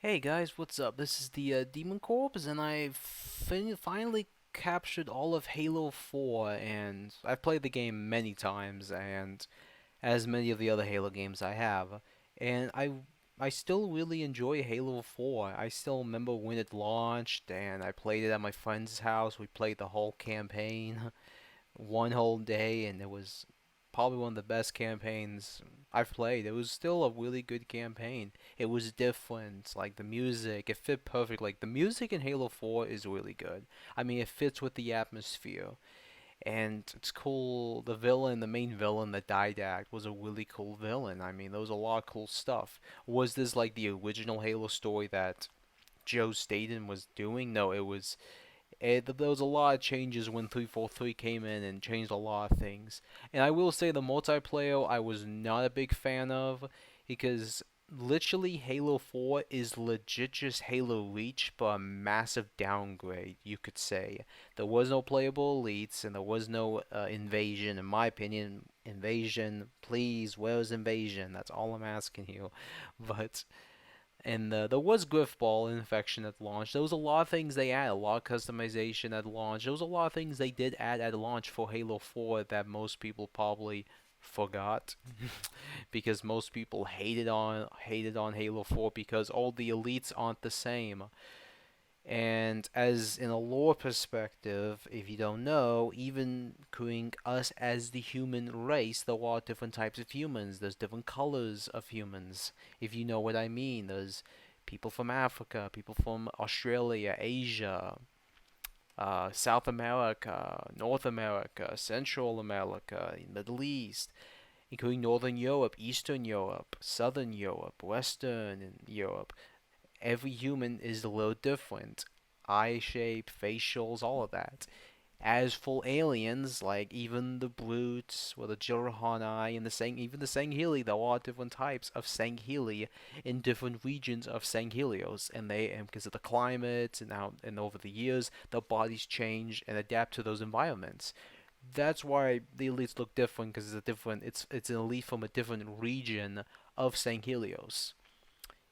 Hey guys, what's up? This is the Demon Corps, and I've finally captured all of Halo 4, and I've played the game many times, and as many of the other Halo games I have, and I still really enjoy Halo 4. I still remember when it launched, and I played it at my friend's house. We played the whole campaign, one whole day, and it was probably one of the best campaigns I've played. It was still a really good campaign. It was different, like the music, it fit perfect. Like the music in Halo 4 is really good. I mean, it fits with the atmosphere, and it's cool. The main villain, the Didact, was a really cool villain. I mean, there was a lot of cool stuff. Was this like the original Halo story that Joe Staten was doing? No, there was a lot of changes when 343 came in and changed a lot of things. And I will say the multiplayer I was not a big fan of because literally Halo 4 is legit just Halo Reach but a massive downgrade, you could say. There was no playable elites and there was no invasion. In my opinion, invasion, please, where's invasion? That's all I'm asking you. But and there was Griffball Infection at launch. There was a lot of things they added, a lot of customization at launch. There was a lot of things they did add at launch for Halo 4 that most people probably forgot because most people hated on Halo 4 because all the elites aren't the same. And as in a lore perspective, if you don't know, even including us as the human race, there are different types of humans. There's different colors of humans, if you know what I mean. There's people from Africa, people from Australia, Asia, South America, North America, Central America, Middle East, including Northern Europe, Eastern Europe, Southern Europe, Western Europe. Every human is a little different. Eye shape, facials, all of that. As for aliens, like even the brutes, or the Jirahani, and even the Sangheli, there are different types of Sangheli in different regions of Sanghelios, and because of the climate and over the years, their bodies change and adapt to those environments. That's why the elites look different because it's an elite from a different region of Sanghelios.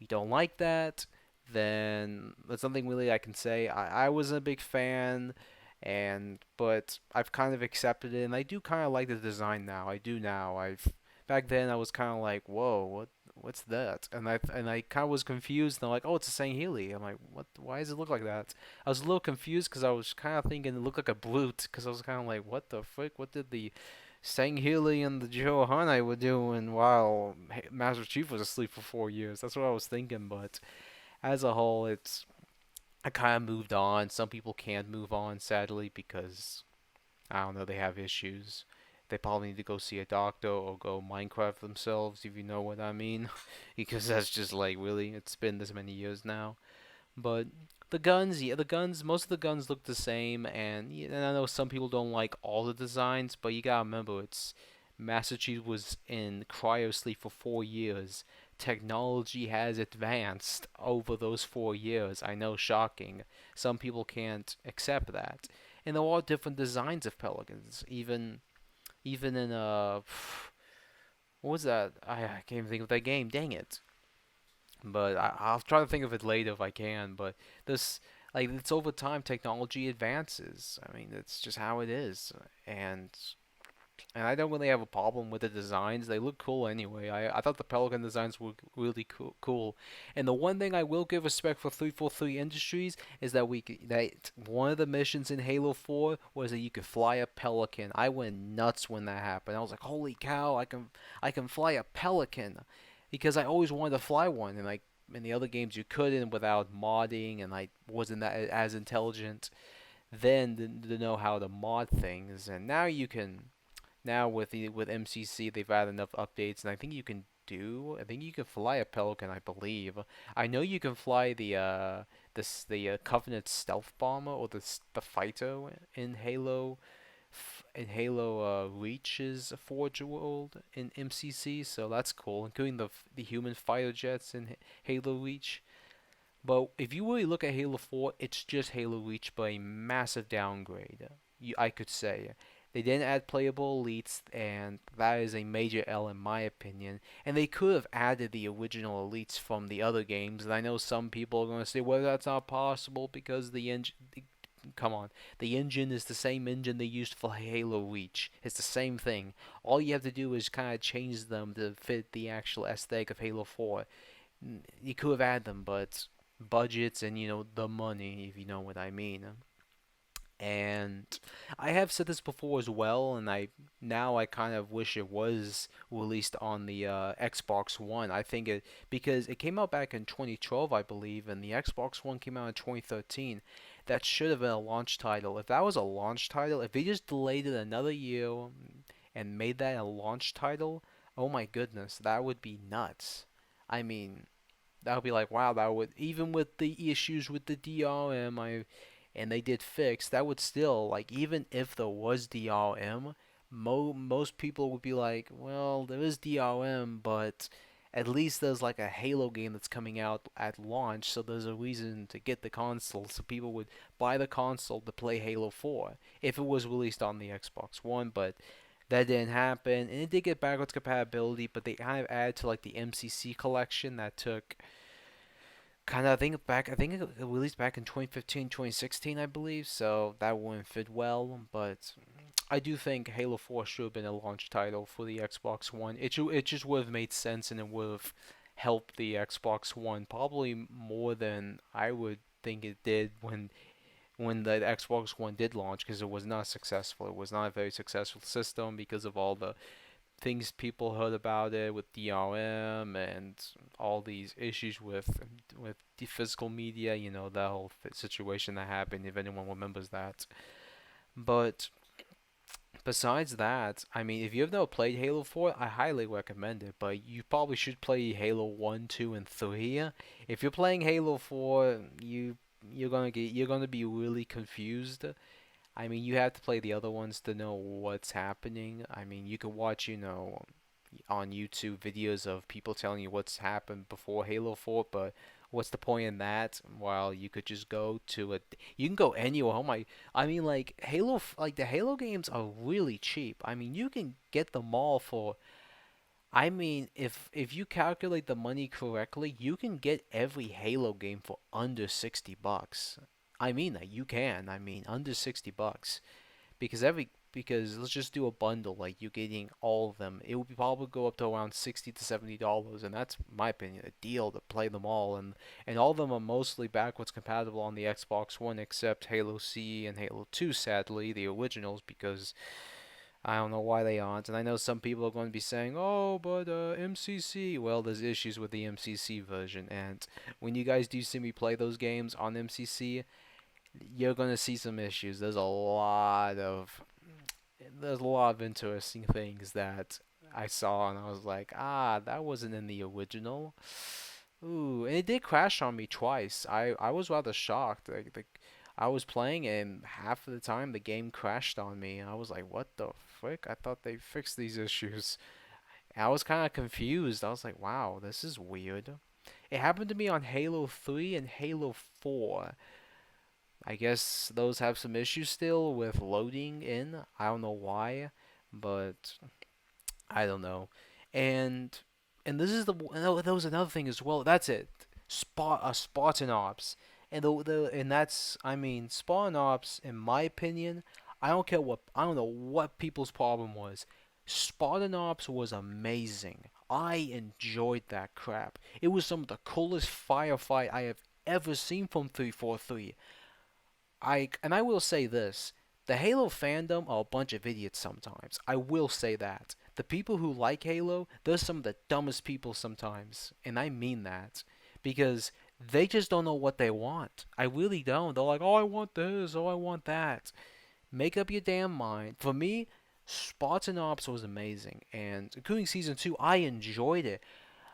You don't like that, then that's something really I can say. I wasn't a big fan, but I've kind of accepted it, and I do kind of like the design now. I do now. I've Back then I was kind of like, whoa, what's that? And I kind of was confused. And I'm like, oh, it's a Sangheili. I'm like, what? Why does it look like that? I was a little confused because I was kind of thinking it looked like a brute. Because I was kind of like, what the frick? What did the Sangheili and the Johannai were doing while Master Chief was asleep for 4 years? That's what I was thinking. But as a whole, I kind of moved on. Some people can't move on, sadly, because I don't know, they have issues. They probably need to go see a doctor or go Minecraft themselves, if you know what I mean. Because that's just like, really, it's been this many years now. But the guns, yeah, most of the guns look the same, and I know some people don't like all the designs, but you gotta remember, Master Chief was in cryo sleep for 4 years. Technology has advanced over those 4 years. I know, shocking. Some people can't accept that. And there are different designs of pelicans. Even in what was that? I can't even think of that game. Dang it! But I'll try to think of it later if I can. But this, like, it's over time, technology advances. I mean, it's just how it is, and and I don't really have a problem with the designs. They look cool anyway. I thought the Pelican designs were really cool. And the one thing I will give respect for 343 Industries is that one of the missions in Halo 4 was that you could fly a Pelican. I went nuts when that happened. I was like, "Holy cow, I can fly a Pelican." Because I always wanted to fly one, and like in the other games you couldn't without modding, and I wasn't that as intelligent then to know how to mod things. And now you can now with MCC they've added enough updates, and I think you can fly a Pelican. I believe. I know you can fly the Covenant stealth bomber or the fighter in Halo Reach's Forge World in MCC, so that's cool, including the human fighter jets in Halo Reach. But if you really look at Halo 4, it's just Halo Reach, but a massive downgrade. I could say. They didn't add playable elites, and that is a major L in my opinion. And they could have added the original elites from the other games. And I know some people are going to say, well, that's not possible because the engine. Come on, the engine is the same engine they used for Halo Reach. It's the same thing. All you have to do is kind of change them to fit the actual aesthetic of Halo 4. You could have added them, but budgets and the money, if you know what I mean. And I have said this before as well, and I kind of wish it was released on the Xbox One. I think it because it came out back in 2012, I believe, and the Xbox One came out in 2013. That should have been a launch title. If that was a launch title, if they just delayed it another year and made that a launch title, oh my goodness, that would be nuts. I mean, that would be like, wow, that would even with the issues with the DRM, and they did fix, that would still, like, even if there was DRM, most people would be like, well, there is DRM, but at least there's like a Halo game that's coming out at launch, so there's a reason to get the console, so people would buy the console to play Halo 4 if it was released on the Xbox One, but that didn't happen, and it did get backwards compatibility, but they kind of added to like the MCC collection that took kind of I think it released back in 2015, 2016, I believe, so that wouldn't fit well, but I do think Halo 4 should have been a launch title for the Xbox One. It just would have made sense and it would have helped the Xbox One probably more than I would think it did when the Xbox One did launch, because it was not successful. It was not a very successful system because of all the things people heard about it with DRM and all these issues with the physical media, that whole situation that happened, if anyone remembers that. But besides that, I mean, if you've never played Halo 4, I highly recommend it, but you probably should play Halo 1, 2, and 3. If you're playing Halo 4, you're gonna be really confused. I mean, you have to play the other ones to know what's happening. I mean, you can watch, on YouTube videos of people telling you what's happened before Halo 4, but what's the point in that? While you could just you can go anywhere. Oh my, I mean, like like the Halo games are really cheap. I mean, you can get them all for. I mean, if you calculate the money correctly, you can get every Halo game for under $60. I mean that you can. I mean, under $60 because let's just do a bundle like you getting all of them. It would probably go up to around $60 to $70, and that's in my opinion a deal to play them all. And all of them are mostly backwards compatible on the Xbox One except Halo C and Halo 2, sadly, the originals, because I don't know why they aren't. And I know some people are going to be saying, "Oh, but MCC." Well, there's issues with the MCC version, and when you guys do see me play those games on MCC, you're gonna see some issues. There's a lot of interesting things that I saw, and I was like, that wasn't in the original. Ooh, and it did crash on me twice. I was rather shocked. I was playing, and half of the time the game crashed on me, and I was like, what the frick? I thought they fixed these issues. I was kind of confused. I was like, wow, this is weird. It happened to me on Halo 3 and Halo 4. I guess those have some issues still with loading in. I don't know why, but I don't know. And and this is there was another thing as well. That's it. Spartan Ops. And that's, I mean, Spartan Ops, in my opinion, I don't know what people's problem was. Spartan Ops was amazing. I enjoyed that crap. It was some of the coolest firefight I have ever seen from 343. I will say this: the Halo fandom are a bunch of idiots sometimes. I will say that. The people who like Halo, they're some of the dumbest people sometimes, and I mean that because they just don't know what they want. I really don't. They're like, "Oh, I want this. Oh, I want that." Make up your damn mind. For me, Spartan Ops was amazing, and including season 2, I enjoyed it.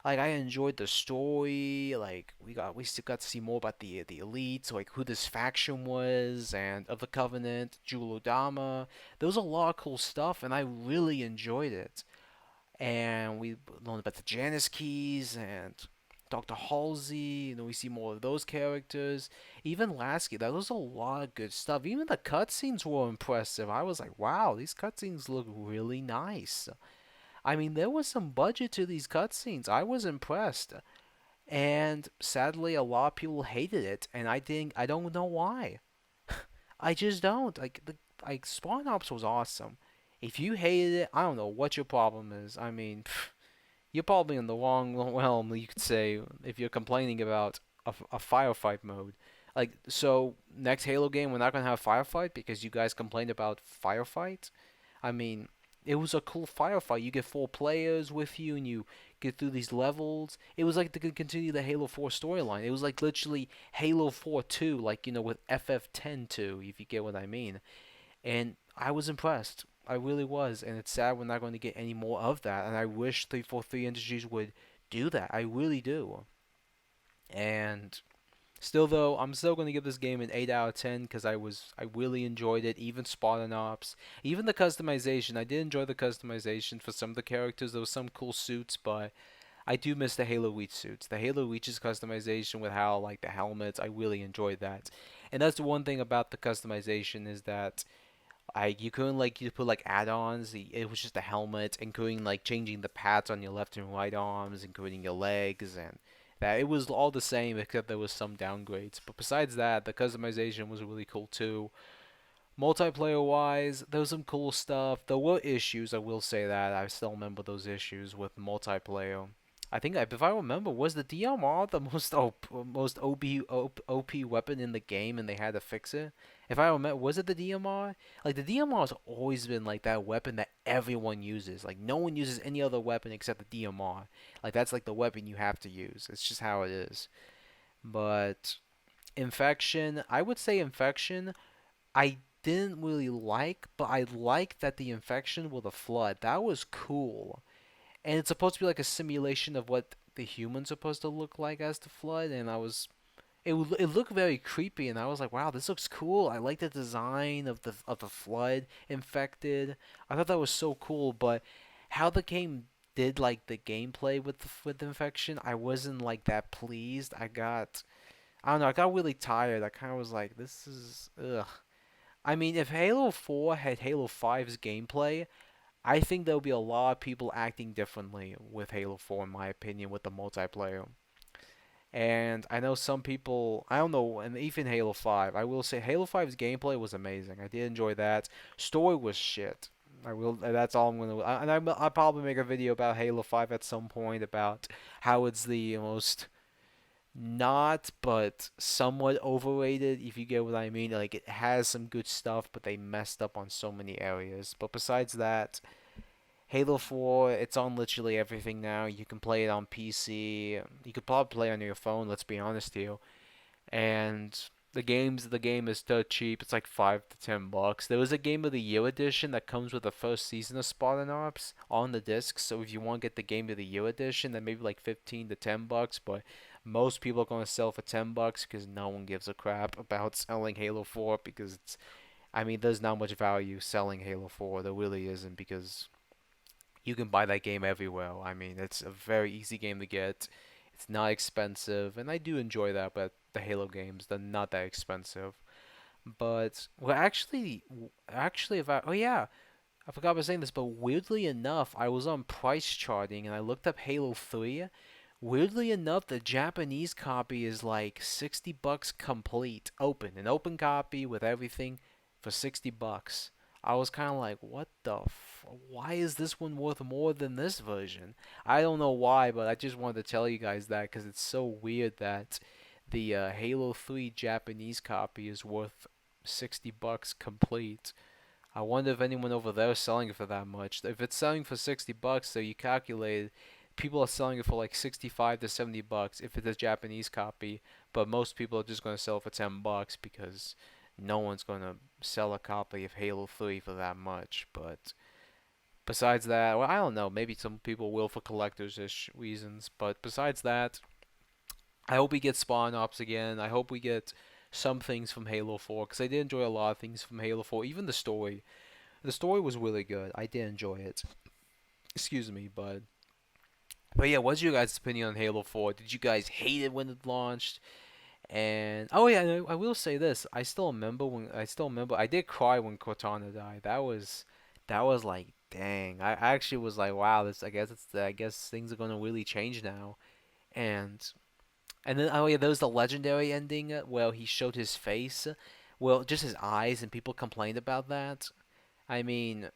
Like, I enjoyed the story. Like, we still got to see more about the elites, like who this faction was, and of the Covenant, Jul Odama. There was a lot of cool stuff, and I really enjoyed it. And we learned about the Janus keys, and Dr. Halsey, we see more of those characters. Even Lasky, that was a lot of good stuff. Even the cutscenes were impressive. I was like, wow, these cutscenes look really nice. I mean, there was some budget to these cutscenes. I was impressed. And sadly, a lot of people hated it, and I don't know why. I just don't. Like Spawn Ops was awesome. If you hated it, I don't know what your problem is. I mean, you're probably in the wrong realm, you could say, if you're complaining about a firefight mode. Like, so next Halo game, we're not gonna have firefight because you guys complained about firefight. I mean, it was a cool firefight. You get 4 players with you, and you get through these levels. It was like to continue the Halo 4 storyline. It was like literally Halo 4 2, like with FF10 2, if you get what I mean. And I was impressed. I really was, and it's sad we're not going to get any more of that. And I wish 343 Industries would do that. I really do. And still, though, I'm still going to give this game an 8 out of 10 because I really enjoyed it. Even Spartan Ops, even the customization. I did enjoy the customization for some of the characters. There was some cool suits, but I do miss the Halo Reach suits. The Halo Reach's customization with how like the helmets, I really enjoyed that. And that's the one thing about the customization is that you couldn't like you put like add-ons. It was just a helmet, including like changing the pads on your left and right arms, including your legs, and that it was all the same except there was some downgrades. But besides that, the customization was really cool too. Multiplayer wise, there was some cool stuff. There were issues, I will say that. I still remember those issues with multiplayer. I think, if I remember, was the DMR the most OP weapon in the game and they had to fix it? If I remember, was it the DMR? Like, the DMR has always been like that weapon that everyone uses. Like, no one uses any other weapon except the DMR. Like, that's like the weapon you have to use. It's just how it is. But Infection, I would say Infection I didn't really like, but I like that the infection with a flood. That was cool. And it's supposed to be like a simulation of what the human's supposed to look like as the flood, and it looked very creepy, and I was like, wow, this looks cool. I like the design of the flood infected. I thought that was so cool, but how the game did like the gameplay with the infection, I wasn't like that pleased. I don't know, I got really tired. I kind of was like, this is ugh. I mean, if Halo 4 had Halo 5's gameplay, I think there would be a lot of people acting differently with Halo 4, in my opinion, with the multiplayer. And I know some people, I don't know, and even Halo 5, I will say Halo 5's gameplay was amazing. I did enjoy that. Story was shit. That's all I'm gonna, I'll probably make a video about Halo 5 at some point about how it's the most not, but somewhat overrated, if you get what I mean. Like, it has some good stuff, but they messed up on so many areas. But besides that, Halo 4, it's on literally everything now. You can play it on PC. You could probably play it on your phone, let's be honest here. And the game is still cheap. It's like $5 to $10. There was a Game of the Year edition that comes with the first season of Spartan Ops on the disc. So if you want to get the Game of the Year edition, then maybe like $15 to $10. But most people are going to sell for $10 because no one gives a crap about selling Halo 4 because I mean, there's not much value selling Halo 4. There really isn't because you can buy that game everywhere. I mean, it's a very easy game to get. It's not expensive, and I do enjoy that. But the Halo games, they're not that expensive. But well, actually, if I oh yeah, I forgot about saying this. But weirdly enough, I was on price charting and I looked up Halo 3. Weirdly enough, the Japanese copy is like $60 complete, an open copy with everything for $60. I was kind of like, what the why is this one worth more than this version? I don't know why, but I just wanted to tell you guys that because it's so weird that the Halo 3 Japanese copy is worth $60 complete. I wonder if anyone over there is selling it for that much. If it's selling for $60, so you calculate people are selling it for like 65 to $70 if it's a Japanese copy, but most people are just going to sell it for $10 because no one's going to sell a copy of Halo 3 for that much. But besides that, well, I don't know. Maybe some people will for collectors-ish reasons. But besides that, I hope we get Spawn Ops again. I hope we get some things from Halo 4 because I did enjoy a lot of things from Halo 4. Even the story. The story was really good. I did enjoy it. Excuse me, but But yeah, what's your guys' opinion on Halo 4? Did you guys hate it when it launched? And oh yeah, I will say this. I still remember I did cry when Cortana died. That was like dang. I actually was like, wow, this I guess things are gonna really change now. And then oh yeah, there was the legendary ending where he showed his face, well, just his eyes, and people complained about that. I mean,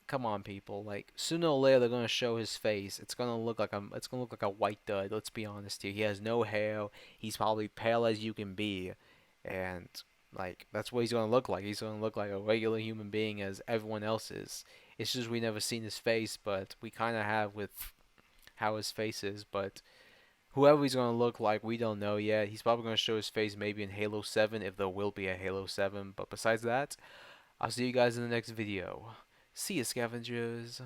come on, people. Like sooner or later they're gonna show his face. It's gonna look like a white dud. Let's be honest here. He has no hair. He's probably pale as you can be, and like that's what he's gonna look like. He's gonna look like a regular human being as everyone else is. It's just we never seen his face, but we kind of have with how his face is. But whoever he's gonna look like, we don't know yet. He's probably gonna show his face maybe in Halo 7 if there will be a Halo 7. But besides that, I'll see you guys in the next video. See you, scavengers.